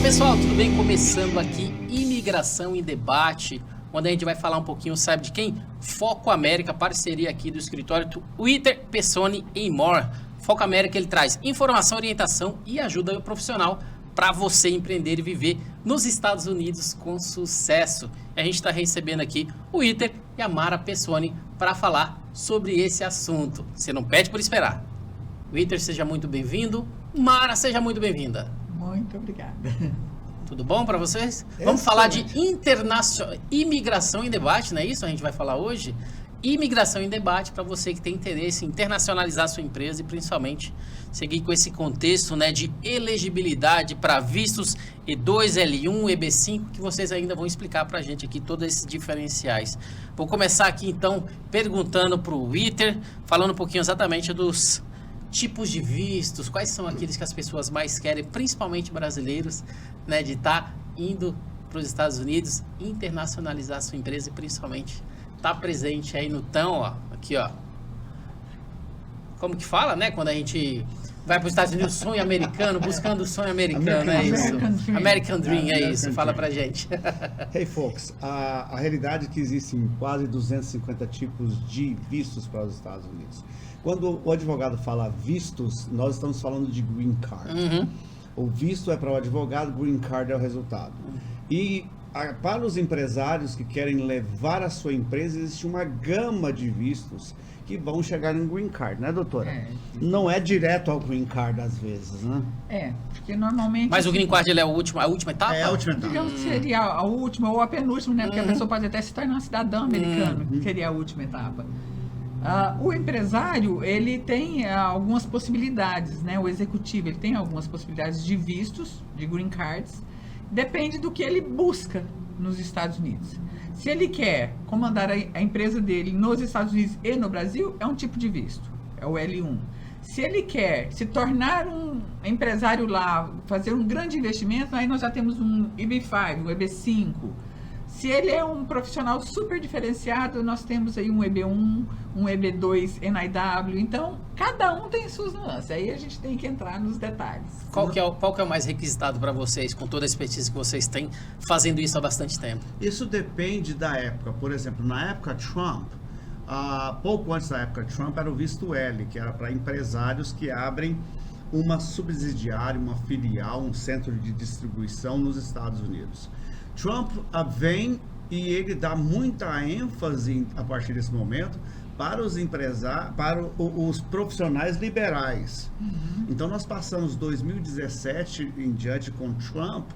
pessoal, tudo bem? Começando aqui Imigração em Debate, onde a gente vai falar um pouquinho, sabe de quem? Foco América, parceria aqui do escritório do Witter, Pessoni e More. Foco América, ele traz informação, orientação e ajuda profissional para você empreender e viver nos Estados Unidos com sucesso. E a gente está recebendo aqui o Witter e a Mara Pessoni para falar sobre esse assunto. Você não pede por esperar. Witter, seja muito bem-vindo. Mara, seja muito bem-vinda. Muito obrigada. Tudo bom para vocês? Vamos falar de imigração em debate, não é isso? A gente vai falar hoje. Imigração em debate para você que tem interesse em internacionalizar sua empresa e principalmente seguir com esse contexto, né, de elegibilidade para vistos E2, L1, EB5, que vocês ainda vão explicar para a gente aqui todos esses diferenciais. Vou começar aqui então perguntando para o Witter, falando um pouquinho exatamente dos tipos de vistos, quais são aqueles que as pessoas mais querem, principalmente brasileiros, né, de estar indo para os Estados Unidos, internacionalizar sua empresa e principalmente estar presente aí no ó, aqui ó, como que fala, né, quando a gente vai para os Estados Unidos, sonho americano, buscando o sonho americano, é isso? American Dream, é isso, fala pra gente. Hey folks, a realidade é que existem quase 250 tipos de vistos para os Estados Unidos. Quando o advogado fala vistos, nós estamos falando de green card. Uhum. O visto é para o advogado, green card é o resultado. E para os empresários que querem levar a sua empresa, existe uma gama de vistos que vão chegar no green card, né, doutora? Não é direto ao green card às vezes, né? Porque normalmente... Mas o green card, ele é a última etapa? É a última etapa. Digamos que seria a última ou a penúltima, né? Porque a pessoa pode até se tornar um cidadão americano, que seria a última etapa. O empresário, ele tem algumas possibilidades, né? O executivo, ele tem algumas possibilidades de vistos, de green cards. Depende do que ele busca nos Estados Unidos. Se ele quer comandar a empresa dele nos Estados Unidos e no Brasil, é um tipo de visto, é o L1. Se ele quer se tornar um empresário lá, fazer um grande investimento, aí nós já temos um EB5, um EB5. Se ele é um profissional super diferenciado, nós temos aí um EB1, um EB2 NIW. Então, cada um tem suas nuances. Aí a gente tem que entrar nos detalhes. Qual que é o mais requisitado para vocês, com toda a expertise que vocês têm, fazendo isso há bastante tempo? Isso depende da época. Por exemplo, na época Trump, pouco antes da época Trump, era o visto L, que era para empresários que abrem uma subsidiária, uma filial, um centro de distribuição nos Estados Unidos. Trump vem e ele dá muita ênfase a partir desse momento para os empresários, para os profissionais liberais. Então nós passamos 2017 em diante com Trump,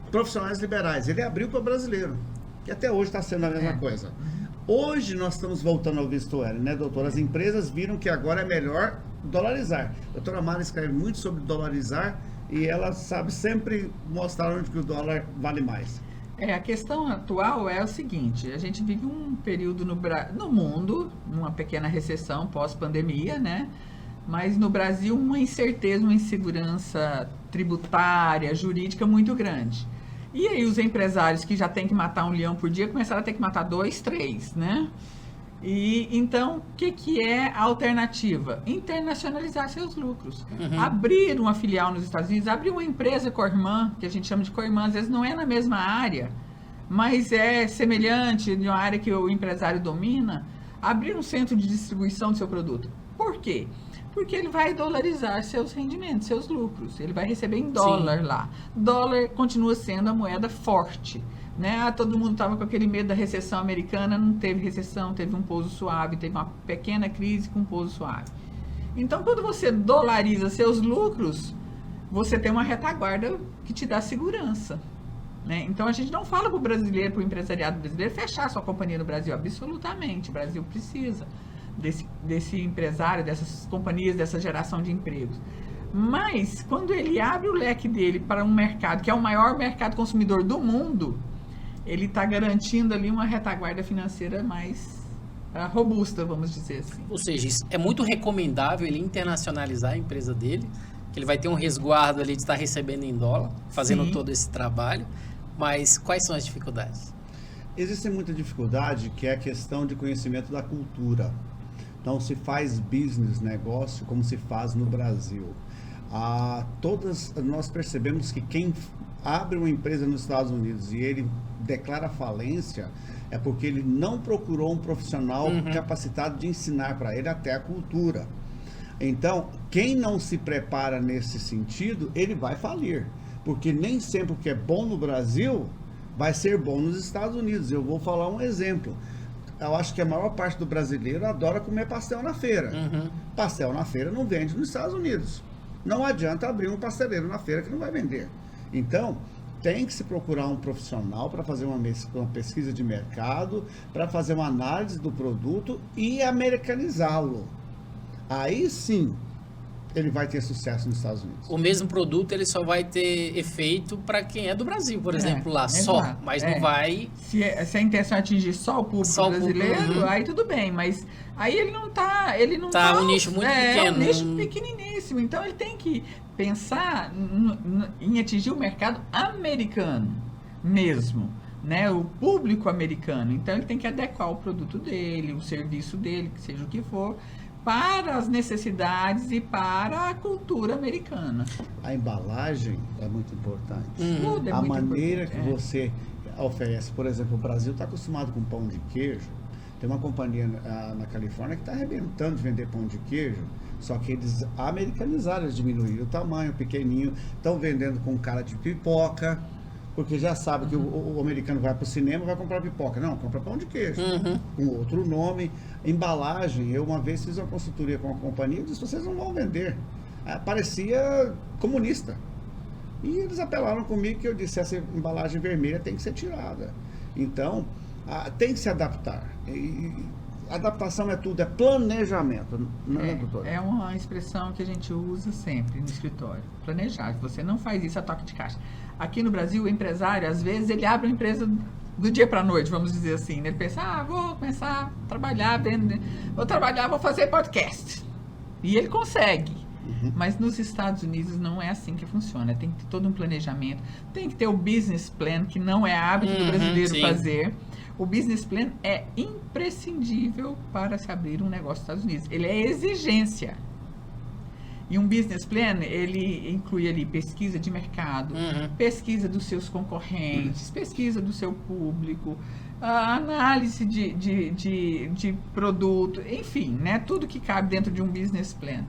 profissionais liberais. Ele abriu para brasileiro, que até hoje está sendo a mesma coisa. Hoje nós estamos voltando ao visto L, né, doutor? As empresas viram que agora é melhor dolarizar. A doutora Mara escreve muito sobre dolarizar e ela sabe sempre mostrar onde que o dólar vale mais. A questão atual é o seguinte, a gente vive um período no mundo, uma pequena recessão pós-pandemia, né? Mas no Brasil uma incerteza, uma insegurança tributária, jurídica muito grande. E aí os empresários que já têm que matar um leão por dia começaram a ter que matar 2, 3, né? E então, o que é a alternativa? Internacionalizar seus lucros. Abrir uma filial nos Estados Unidos, abrir uma empresa co-irmã, que a gente chama de co-irmã, às vezes não é na mesma área, mas é semelhante de uma área que o empresário domina, abrir um centro de distribuição do seu produto. Por quê? Porque ele vai dolarizar seus rendimentos, seus lucros. Ele vai receber em dólar lá. Dólar continua sendo a moeda forte. Né? Todo mundo estava com aquele medo da recessão americana, não teve recessão, teve um pouso suave, teve uma pequena crise com um pouso suave. Então, quando você dolariza seus lucros, você tem uma retaguarda que te dá segurança. Né? Então, a gente não fala para o brasileiro, para o empresariado brasileiro, fechar sua companhia no Brasil. Absolutamente, o Brasil precisa desse empresário, dessas companhias, dessa geração de empregos. Mas, quando ele abre o leque dele para um mercado, que é o maior mercado consumidor do mundo, ele está garantindo ali uma retaguarda financeira mais robusta, vamos dizer assim. Ou seja, é muito recomendável ele internacionalizar a empresa dele, que ele vai ter um resguardo ali de estar recebendo em dólar, fazendo todo esse trabalho, mas quais são as dificuldades? Existe muita dificuldade, que é a questão de conhecimento da cultura. Então, se faz business, negócio, como se faz no Brasil. Nós percebemos que quem abre uma empresa nos Estados Unidos e ele declara falência, é porque ele não procurou um profissional capacitado de ensinar para ele até a cultura. Então, quem não se prepara nesse sentido, ele vai falir. Porque nem sempre o que é bom no Brasil vai ser bom nos Estados Unidos. Eu vou falar um exemplo. Eu acho que a maior parte do brasileiro adora comer pastel na feira. Pastel na feira não vende nos Estados Unidos. Não adianta abrir um pasteleiro na feira que não vai vender. Então, tem que se procurar um profissional para fazer uma pesquisa de mercado, para fazer uma análise do produto e americanizá-lo. Aí sim, ele vai ter sucesso nos Estados Unidos. O mesmo produto ele só vai ter efeito para quem é do Brasil, por exemplo, lá só, mas não vai... Se a intenção é atingir só o público brasileiro, aí tudo bem, mas aí ele não tá um nicho muito pequeno. É um nicho pequeniníssimo, então ele tem que pensar em atingir o mercado americano mesmo, né? O público americano. Então ele tem que adequar o produto dele, o serviço dele, que seja o que for, para as necessidades e para a cultura americana. A embalagem é muito importante. Tudo é a muito maneira importante, que você oferece, por exemplo, o Brasil está acostumado com pão de queijo. Tem uma companhia na Califórnia que está arrebentando de vender pão de queijo, só que eles americanizaram, eles diminuíram o tamanho, pequenininho, estão vendendo com cara de pipoca, porque já sabe que o americano vai para o cinema e vai comprar pipoca. Não, compra pão de queijo, com outro nome. Embalagem, eu uma vez fiz uma consultoria com uma companhia e disse, vocês não vão vender. Parecia comunista. E eles apelaram comigo que eu disse, essa embalagem vermelha tem que ser tirada. Então, tem que se adaptar. Adaptação é tudo, é planejamento, né, doutora? É uma expressão que a gente usa sempre no escritório. Planejar. Você não faz isso a toque de caixa. Aqui no Brasil, o empresário, às vezes, ele abre uma empresa do dia para a noite, vamos dizer assim. Né? Ele pensa, vou começar a trabalhar, vou fazer podcast. E ele consegue. Mas nos Estados Unidos não é assim que funciona. Tem que ter todo um planejamento. Tem que ter o business plan, que não é hábito do brasileiro fazer. O business plan é imprescindível para se abrir um negócio nos Estados Unidos. Ele é exigência. E um business plan, ele inclui ali pesquisa de mercado, pesquisa dos seus concorrentes, pesquisa do seu público, análise de produto, enfim, né? Tudo que cabe dentro de um business plan.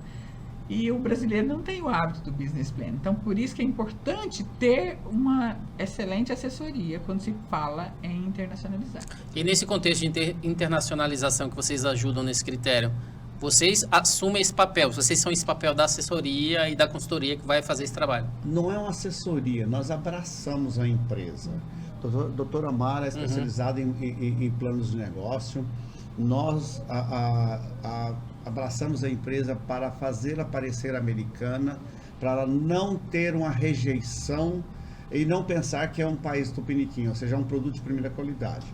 E o brasileiro não tem o hábito do business plan. Então, por isso que é importante ter uma excelente assessoria quando se fala em internacionalizar. E nesse contexto de internacionalização que vocês ajudam nesse critério, vocês assumem esse papel, vocês são esse papel da assessoria e da consultoria que vai fazer esse trabalho? Não é uma assessoria, nós abraçamos a empresa. Doutora Mara é especializada em planos de negócio. Nós abraçamos a empresa para fazê-la parecer americana, para ela não ter uma rejeição e não pensar que é um país tupiniquim, ou seja, é um produto de primeira qualidade.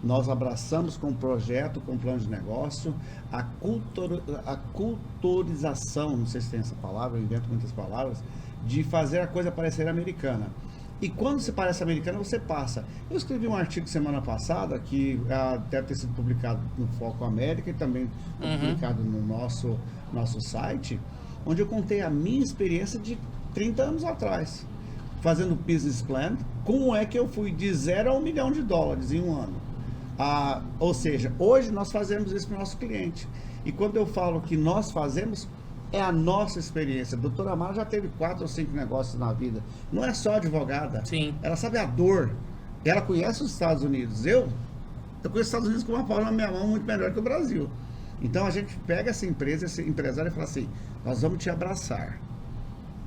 Nós abraçamos com um projeto, com um plano de negócio, a culturização, não sei se tem essa palavra, eu invento muitas palavras, de fazer a coisa parecer americana. E quando se parece americana, você passa. Eu escrevi um artigo semana passada, que deve ter sido publicado no Foco América e também publicado no nosso site, onde eu contei a minha experiência de 30 anos atrás, fazendo business plan, como é que eu fui de 0 a $1 milhão em um ano. Ou seja, hoje nós fazemos isso para o nosso cliente. E quando eu falo que nós fazemos, é a nossa experiência. A doutora Mara já teve 4 ou 5 negócios na vida. Não é só advogada. Sim. Ela sabe a dor. Ela conhece os Estados Unidos. Eu conheço os Estados Unidos com uma palma na minha mão muito melhor que o Brasil. Então a gente pega essa empresa, esse empresário e fala assim, nós vamos te abraçar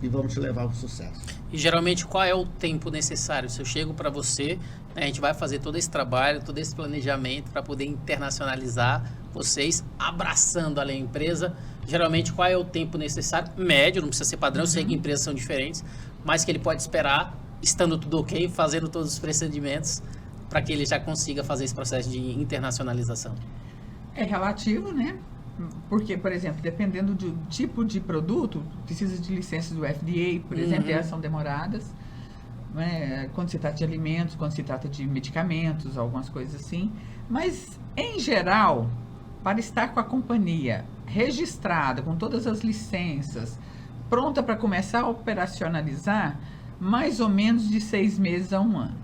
e vamos te levar para o sucesso. E geralmente qual é o tempo necessário? Se eu chego para você, né, a gente vai fazer todo esse trabalho, todo esse planejamento para poder internacionalizar vocês, abraçando ali a empresa. Geralmente qual é o tempo necessário? Médio, não precisa ser padrão, eu sei que empresas são diferentes, mas que ele pode esperar, estando tudo ok, fazendo todos os procedimentos, para que ele já consiga fazer esse processo de internacionalização. É relativo, né? Porque, por exemplo, dependendo do tipo de produto, precisa de licenças do FDA, por exemplo, e elas são demoradas. Né? Quando se trata de alimentos, quando se trata de medicamentos, algumas coisas assim. Mas, em geral, para estar com a companhia registrada, com todas as licenças, pronta para começar a operacionalizar, mais ou menos de 6 meses a 1 ano.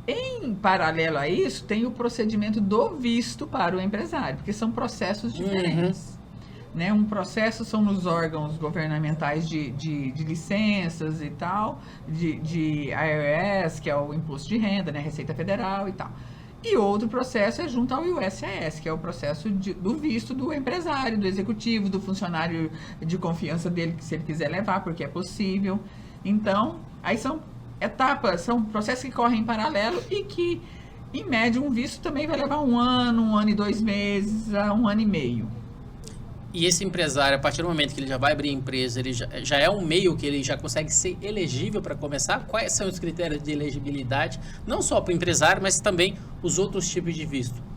Em paralelo a isso, tem o procedimento do visto para o empresário, porque são processos diferentes. Né? Um processo são nos órgãos governamentais de licenças e tal, de IRS, que é o Imposto de Renda, né? Receita Federal e tal. E outro processo é junto ao USCIS, que é o processo do visto do empresário, do executivo, do funcionário de confiança dele, que se ele quiser levar, porque é possível. Então, aí são etapas, são processos que correm em paralelo e que, em média, um visto também vai levar 1 ano e 2 meses, a 1 ano e meio. E esse empresário, a partir do momento que ele já vai abrir empresa, ele já é um meio que ele já consegue ser elegível para começar? Quais são os critérios de elegibilidade, não só para o empresário, mas também os outros tipos de visto?